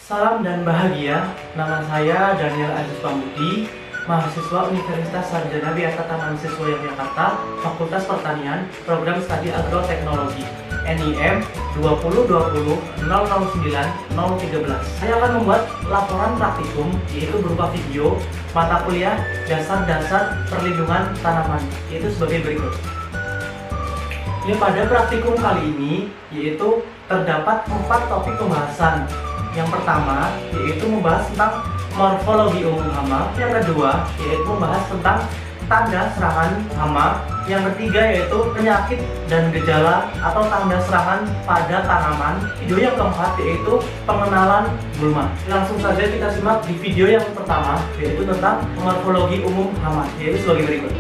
Salam dan bahagia, nama saya Daniel Agus Pambudi, mahasiswa Universitas Sarjana Wiatata Mahasiswa Yogyakarta, Fakultas Pertanian, Program Studi Agroteknologi, NIM 2020-009-013. Saya akan membuat laporan praktikum, yaitu berupa video, mata kuliah, dasar-dasar perlindungan tanaman, yaitu sebagai berikut. Ya, pada praktikum kali ini, yaitu terdapat 4 topik pembahasan. Yang pertama, yaitu membahas tentang morfologi umum hama. Yang kedua, yaitu membahas tentang tanda serangan hama. Yang ketiga, yaitu penyakit dan gejala atau tanda serangan pada tanaman. Video yang keempat, yaitu pengenalan gulma. Langsung saja kita simak di video yang pertama, yaitu tentang morfologi umum hama, yaitu sebagai berikut.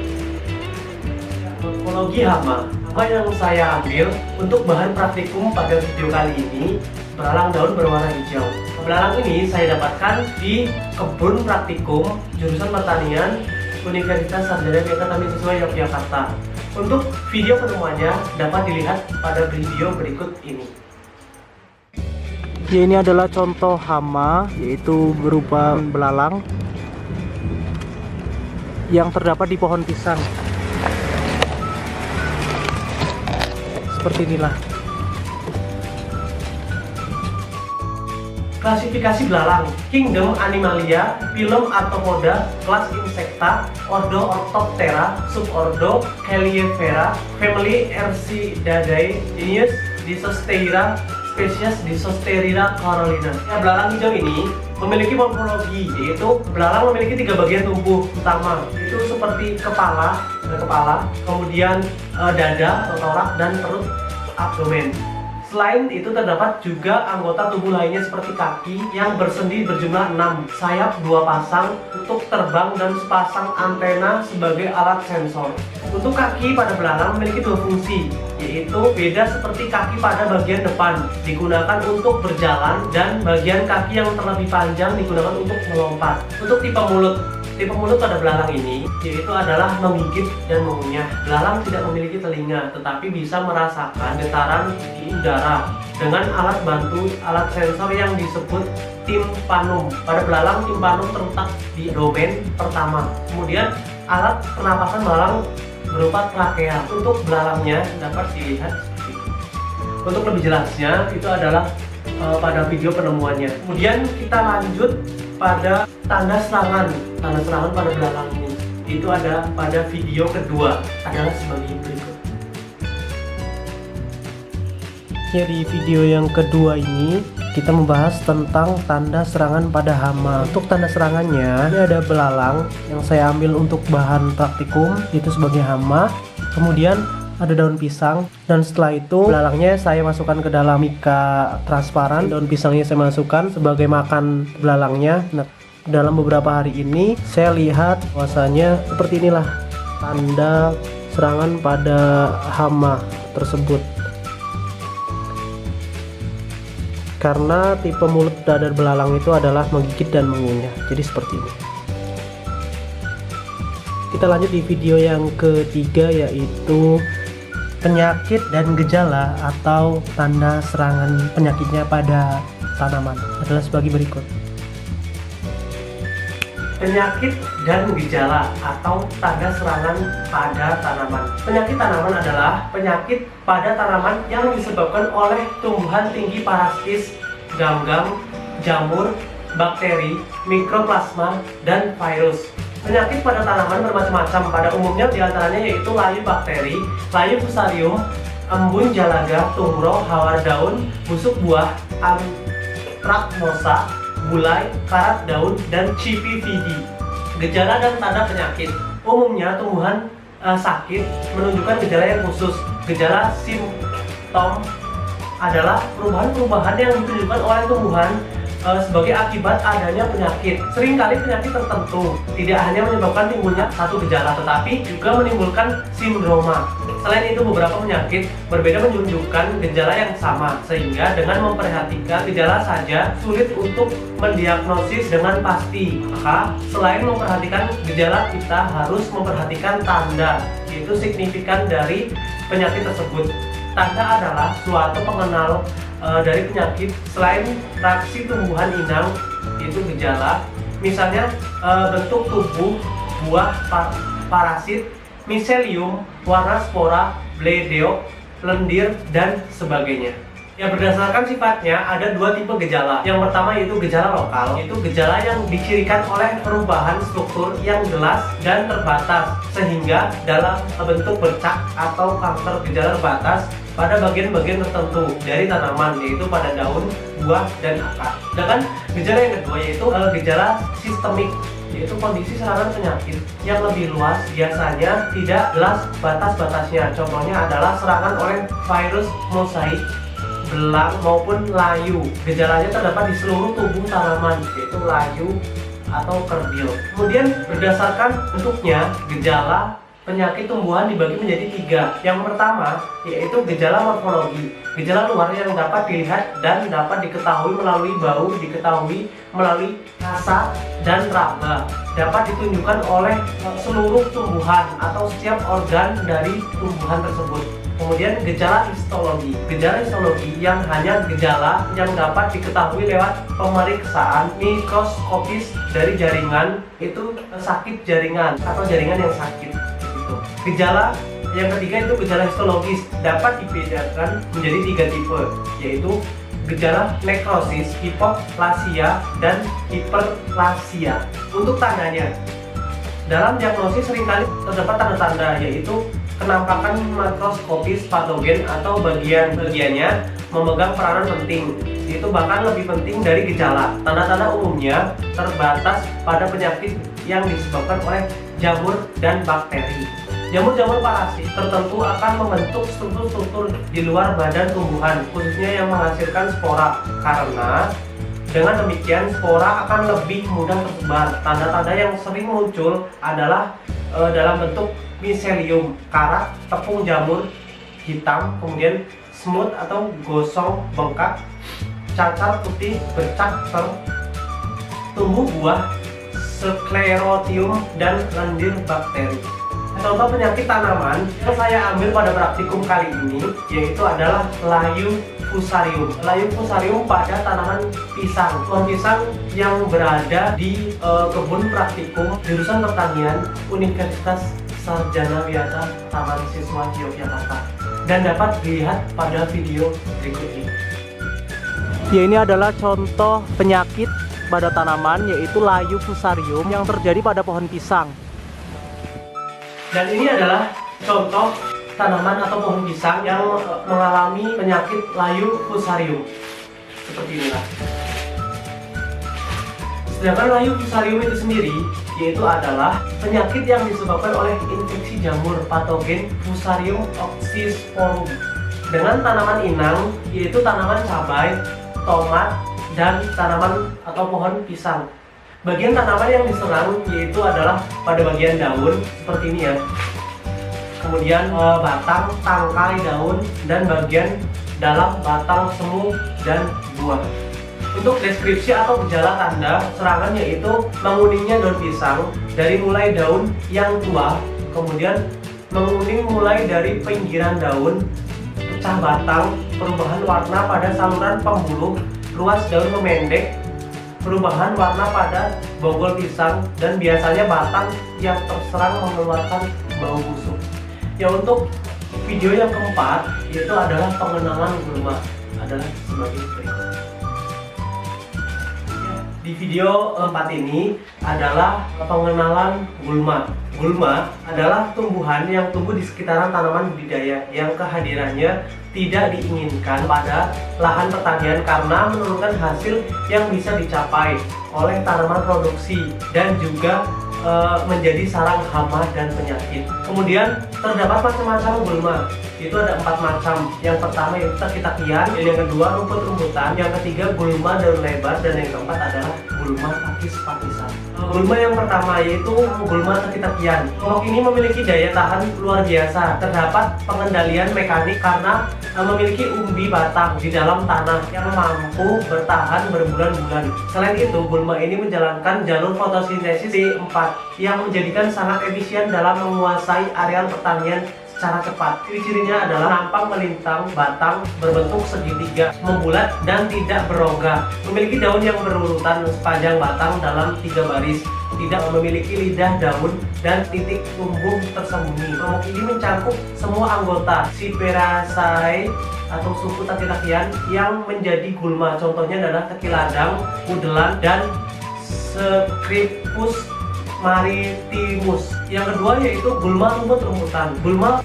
Morfologi hama. Apa yang saya ambil untuk bahan praktikum pada video kali ini, belalang daun berwarna hijau. Belalang ini saya dapatkan di kebun praktikum jurusan pertanian Universitas Sarjana Wiatata Mahasiswa Yogyakarta. Untuk video penemuannya dapat dilihat pada video berikut ini. Ya, ini adalah contoh hama, yaitu berupa belalang yang terdapat di pohon pisang. Seperti inilah. Klasifikasi belalang: Kingdom Animalia, Phylum Arthropoda, kelas Insecta, Ordo Orthoptera, Subordo Heliifera, Family Ersidae, genus Disosteria, spesies Disosteria carolina. Ya, belalang hijau ini memiliki morfologi, yaitu belalang memiliki 3 bagian tubuh utama, itu seperti kepala, kemudian dada atau torak, dan perut abdomen. Selain itu terdapat juga anggota tubuh lainnya seperti kaki yang bersendi berjumlah 6, sayap 2 pasang untuk terbang, dan sepasang antena sebagai alat sensor. Untuk kaki pada belalang memiliki 2 fungsi, yaitu beda seperti kaki pada bagian depan digunakan untuk berjalan, dan bagian kaki yang terlebih panjang digunakan untuk melompat. Untuk tipe mulut pada belalang ini yaitu adalah menggigit dan mengunyah. Belalang tidak memiliki telinga, tetapi bisa merasakan getaran di udara dengan alat bantu alat sensor yang disebut timpanum. Pada belalang, timpanum terletak di domain pertama. Kemudian alat pernapasan belalang berupa trakea. Untuk belalangnya dapat dilihat seperti ini. Untuk lebih jelasnya itu adalah pada video penemuannya. Kemudian kita lanjut pada tanda serangan pada belalang ini. Itu ada pada video kedua, adalah sebagai berikut. Ya, di video yang kedua ini kita membahas tentang tanda serangan pada hama. Untuk tanda serangannya, ini ada belalang yang saya ambil untuk bahan praktikum, itu sebagai hama. Kemudian ada daun pisang, dan setelah itu belalangnya saya masukkan ke dalam mika transparan. Daun pisangnya saya masukkan sebagai makan belalangnya. Nah, dalam beberapa hari ini saya lihat bahwasanya seperti inilah tanda serangan pada hama tersebut. Karena tipe mulut dadar belalang itu adalah menggigit dan mengunyah, jadi seperti ini. Kita lanjut di video yang ketiga, yaitu penyakit dan gejala atau tanda serangan penyakitnya pada tanaman, adalah sebagai berikut. Penyakit dan gejala atau tanda serangan pada tanaman. Penyakit tanaman adalah penyakit pada tanaman yang disebabkan oleh tumbuhan tinggi parasitis, gam-gam, jamur, bakteri, mikroplasma, dan virus. Penyakit pada tanaman bermacam-macam. Pada umumnya diantaranya yaitu layu bakteri, layu fusarium, embun jalaga, tumbro, hawar daun, busuk buah, antraknosa, bulai, karat daun, dan CPVD. Gejala dan tanda penyakit. Umumnya tumbuhan sakit menunjukkan gejala yang khusus. Gejala simptom adalah perubahan-perubahan yang ditunjukkan oleh tumbuhan sebagai akibat adanya penyakit. Seringkali penyakit tertentu tidak hanya menyebabkan timbulnya satu gejala, tetapi juga menimbulkan sindroma. Selain itu, beberapa penyakit berbeda menunjukkan gejala yang sama, sehingga dengan memperhatikan gejala saja sulit untuk mendiagnosis dengan pasti. Maka, selain memperhatikan gejala, kita harus memperhatikan tanda, yaitu signifikan dari penyakit tersebut. Tanda adalah suatu pengenal dari penyakit selain reaksi tumbuhan inang, yaitu gejala, misalnya bentuk tubuh buah parasit, miselium, warna spora, bledeok, lendir, dan sebagainya. Ya, berdasarkan sifatnya ada dua tipe gejala. Yang pertama yaitu gejala lokal, yaitu gejala yang dicirikan oleh perubahan struktur yang jelas dan terbatas sehingga dalam bentuk bercak atau kanker gejala terbatas pada bagian-bagian tertentu dari tanaman, yaitu pada daun, buah, dan akar. Sedangkan gejala yang kedua yaitu gejala sistemik, yaitu kondisi serangan penyakit yang lebih luas, biasanya tidak jelas batas-batasnya. Contohnya adalah serangan oleh virus mosaik, belang, maupun layu. Gejalanya terdapat di seluruh tubuh tanaman, yaitu layu atau kerdil. Kemudian berdasarkan bentuknya, gejala penyakit tumbuhan dibagi menjadi tiga. Yang pertama yaitu gejala morfologi, gejala luar yang dapat dilihat dan dapat diketahui melalui bau, diketahui melalui rasa dan raba, dapat ditunjukkan oleh seluruh tumbuhan atau setiap organ dari tumbuhan tersebut. Kemudian gejala histologi, gejala histologi yang hanya gejala yang dapat diketahui lewat pemeriksaan mikroskopis dari jaringan, itu sakit jaringan atau jaringan yang sakit. Gejala yang ketiga itu gejala histologis, dapat dibedakan menjadi tiga tipe, yaitu gejala nekrosis, hipoplasia, dan hiperplasia. Untuk tandanya, dalam diagnosis seringkali terdapat tanda-tanda, yaitu penampakan makroskopis patogen atau bagian-bagiannya memegang peranan penting, itu bahkan lebih penting dari gejala. Tanda-tanda umumnya terbatas pada penyakit yang disebabkan oleh jamur dan bakteri. Jamur-jamur parasit tertentu akan membentuk struktur-struktur di luar badan tumbuhan, khususnya yang menghasilkan spora, karena dengan demikian spora akan lebih mudah tersebar. Tanda-tanda yang sering muncul adalah dalam bentuk miselium, karat, tepung jamur hitam, kemudian smooth atau gosong bengkak, cacar putih, bercak tumbuh buah, sklerotium, dan lendir bakteri. Contoh penyakit tanaman yang saya ambil pada praktikum kali ini yaitu adalah layu fusarium. Layu fusarium pada tanaman pisang. Pohon pisang yang berada di kebun praktikum jurusan pertanian Universitas Sarjana Wiyata Taman Siswa Yogyakarta, dan dapat dilihat pada video berikut ini. Ya, ini adalah contoh penyakit pada tanaman yaitu layu fusarium yang terjadi pada pohon pisang. Dan ini adalah contoh tanaman atau pohon pisang yang mengalami penyakit layu fusarium. Seperti inilah. Sedangkan layu fusarium itu sendiri yaitu adalah penyakit yang disebabkan oleh infeksi jamur patogen Fusarium oxysporum dengan tanaman inang, yaitu tanaman cabai, tomat, dan tanaman atau pohon pisang. Bagian tanaman yang diserang yaitu adalah pada bagian daun seperti ini ya, kemudian batang, tangkai daun, dan bagian dalam batang semu dan buah. Untuk deskripsi atau gejala tanda serangan yaitu menguningnya daun pisang dari mulai daun yang tua, kemudian menguning mulai dari pinggiran daun, pecah batang, perubahan warna pada saluran pembuluh, ruas daun memendek, perubahan warna pada bonggol pisang, dan biasanya batang yang terserang mengeluarkan bau busuk. Ya, untuk video yang keempat yaitu adalah pengenalan gulma, adalah sebagai berikut. Di video keempat ini adalah pengenalan gulma. Gulma adalah tumbuhan yang tumbuh di sekitaran tanaman budidaya yang kehadirannya tidak diinginkan pada lahan pertanian karena menurunkan hasil yang bisa dicapai oleh tanaman produksi dan juga menjadi sarang hama dan penyakit. Kemudian terdapat macam-macam gulma, itu ada 4 macam. Yang pertama yaitu taki-takian, yang kedua rumput-rumputan, yang ketiga gulma daun lebar, dan yang keempat adalah gulma pakis-pakisan. Gulma yang pertama yaitu gulma taki-takian. Kelompok ini memiliki daya tahan luar biasa. Terdapat pengendalian mekanik karena memiliki umbi batang di dalam tanah yang mampu bertahan berbulan-bulan. Selain itu, gulma ini menjalankan jalur fotosintesis D4 yang menjadikan sangat efisien dalam menguasai areal pertanian secara cepat. Ciri-cirinya adalah rampang melintang, batang berbentuk segitiga, membulat dan tidak berongga. Memiliki daun yang berurutan sepanjang batang dalam 3 baris. Tidak memiliki lidah daun dan titik tumbuh tersembunyi. Kelompok ini mencakup semua anggota Cyperaceae atau suku taki-takian yang menjadi gulma. Contohnya adalah taki ladang, udelan, dan Scripus maritimus. Yang kedua yaitu gulma rumput-rumputan. Gulma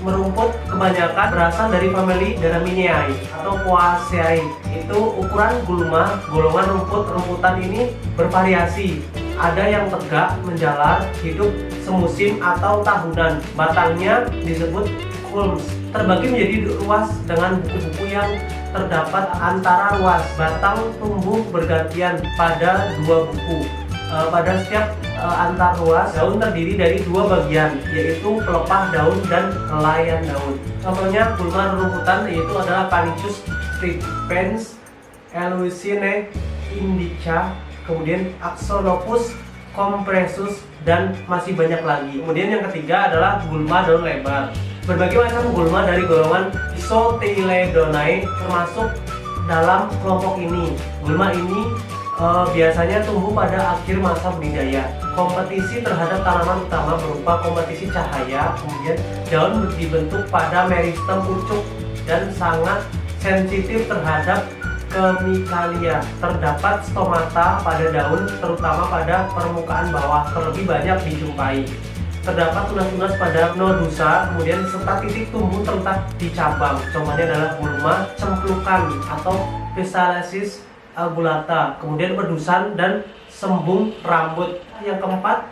merumput kebanyakan berasal dari famili Gramineae atau Poaceae. Itu ukuran gulma. Golongan rumput-rumputan ini bervariasi. Ada yang tegak, menjalar, hidup semusim atau tahunan. Batangnya disebut culms. Terbagi menjadi ruas dengan buku-buku yang terdapat antara ruas. Batang tumbuh bergantian pada 2 buku. Pada setiap antar ruas, daun terdiri dari 2 bagian, yaitu pelepah daun dan helaian daun. Contohnya gulma rumputan yaitu adalah Panicus tripens, Eleusine indica, kemudian Axolotl compressus, dan masih banyak lagi. Kemudian yang ketiga adalah gulma daun lebar. Berbagai macam gulma dari golongan Isoteledonae termasuk dalam kelompok ini. Gulma ini biasanya tumbuh pada akhir masa budidaya. Kompetisi terhadap tanaman utama berupa kompetisi cahaya, kemudian daun dibentuk pada meristem pucuk dan sangat sensitif terhadap kemikalia. Terdapat stomata pada daun, terutama pada permukaan bawah, terlebih banyak dijumpai. Terdapat tunas-tunas pada nodusa, kemudian serta titik tumbuh terletak di cabang. Contohnya adalah gulma cemplukan atau Physalis albulata, kemudian pedusan dan sembung rambut. Yang keempat,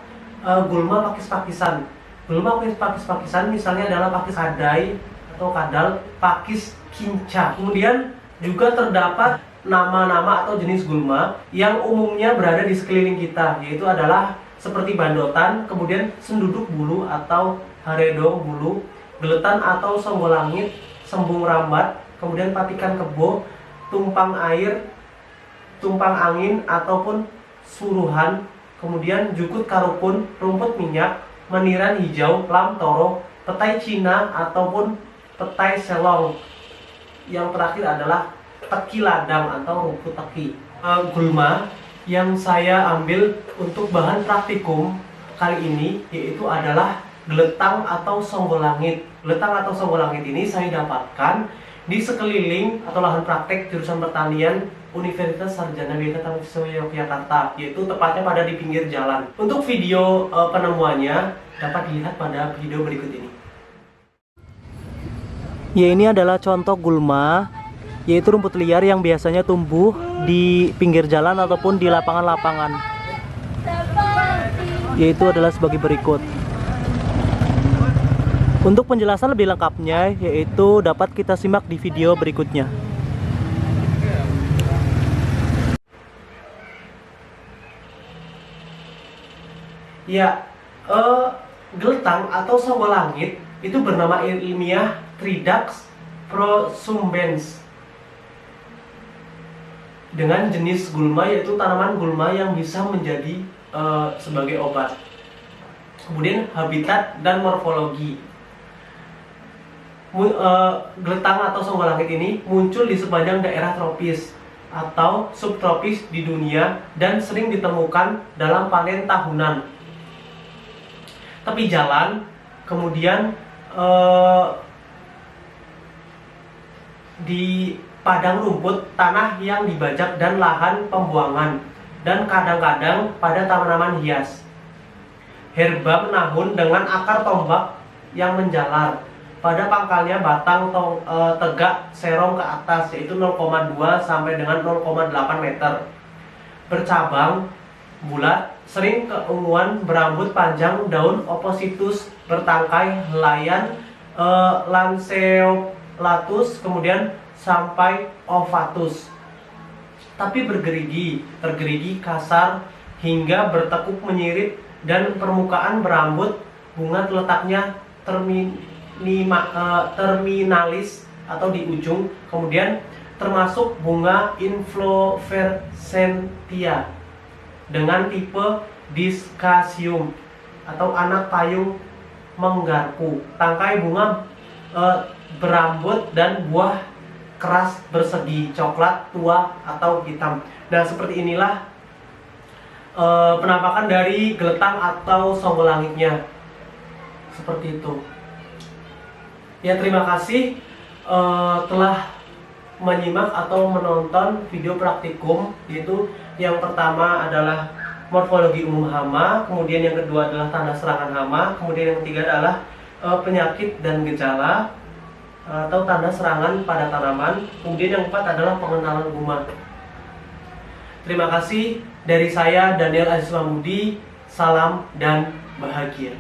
gulma pakis-pakisan. Gulma pakis-pakisan misalnya adalah pakis kadai atau kadal, pakis kinca. Kemudian juga terdapat nama-nama atau jenis gulma yang umumnya berada di sekeliling kita, yaitu adalah seperti bandotan, kemudian senduduk bulu atau haredong bulu, geletan atau songgolangit, sembung rambat, kemudian patikan kebo, tumpang air, tumpang angin ataupun suruhan, kemudian jukut karupun, rumput minyak, meniran hijau, lam toro, petai Cina ataupun petai selong. Yang terakhir adalah teki ladang atau rumput teki. Gulma yang saya ambil untuk bahan praktikum kali ini yaitu adalah geletang atau songgolangit. Geletang atau songgolangit ini saya dapatkan di sekeliling atau lahan praktek jurusan pertanian Universitas Sarjana Dwi Yogyakarta, yaitu tepatnya pada di pinggir jalan. Untuk video penemuannya dapat dilihat pada video berikut ini. Ya, ini adalah contoh gulma, yaitu rumput liar yang biasanya tumbuh di pinggir jalan ataupun di lapangan-lapangan. Yaitu adalah sebagai berikut. Untuk penjelasan lebih lengkapnya, yaitu dapat kita simak di video berikutnya. Ya, geletang atau songgolangit itu bernama ilmiah Tridacus prosumbens. Dengan jenis gulma yaitu tanaman gulma yang bisa menjadi sebagai obat. Kemudian habitat dan morfologi. Geletang atau songgolangit ini muncul di sepanjang daerah tropis atau subtropis di dunia dan sering ditemukan dalam panen tahunan. Tepi jalan, kemudian di padang rumput, tanah yang dibajak dan lahan pembuangan, dan kadang-kadang pada tanaman hias. Herba menahun dengan akar tombak yang menjalar. Pada pangkalnya batang tegak serong ke atas, yaitu 0,2 sampai dengan 0,8 meter. Bercabang, bulat, sering keunguan, berambut panjang, daun opositus, bertangkai, helaian, lanceolatus, kemudian sampai ovatus. Tapi bergerigi, tergerigi, kasar, hingga bertekuk menyirip, dan permukaan berambut. Bunga letaknya terminalis atau di ujung, kemudian termasuk bunga inflorescentia dengan tipe Discasium atau anak payung menggarpu. Tangkai bunga berambut dan buah keras bersegi coklat tua atau hitam. Nah, seperti inilah penampakan dari geletang atau songgolangitnya. Seperti itu. Ya, terima kasih telah menyimak atau menonton video praktikum, yaitu yang pertama adalah morfologi umum hama, kemudian yang kedua adalah tanda serangan hama, kemudian yang ketiga adalah penyakit dan gejala atau tanda serangan pada tanaman, kemudian yang keempat adalah pengenalan guma. Terima kasih dari saya Daniel Aziz Mahmudi, salam dan bahagia.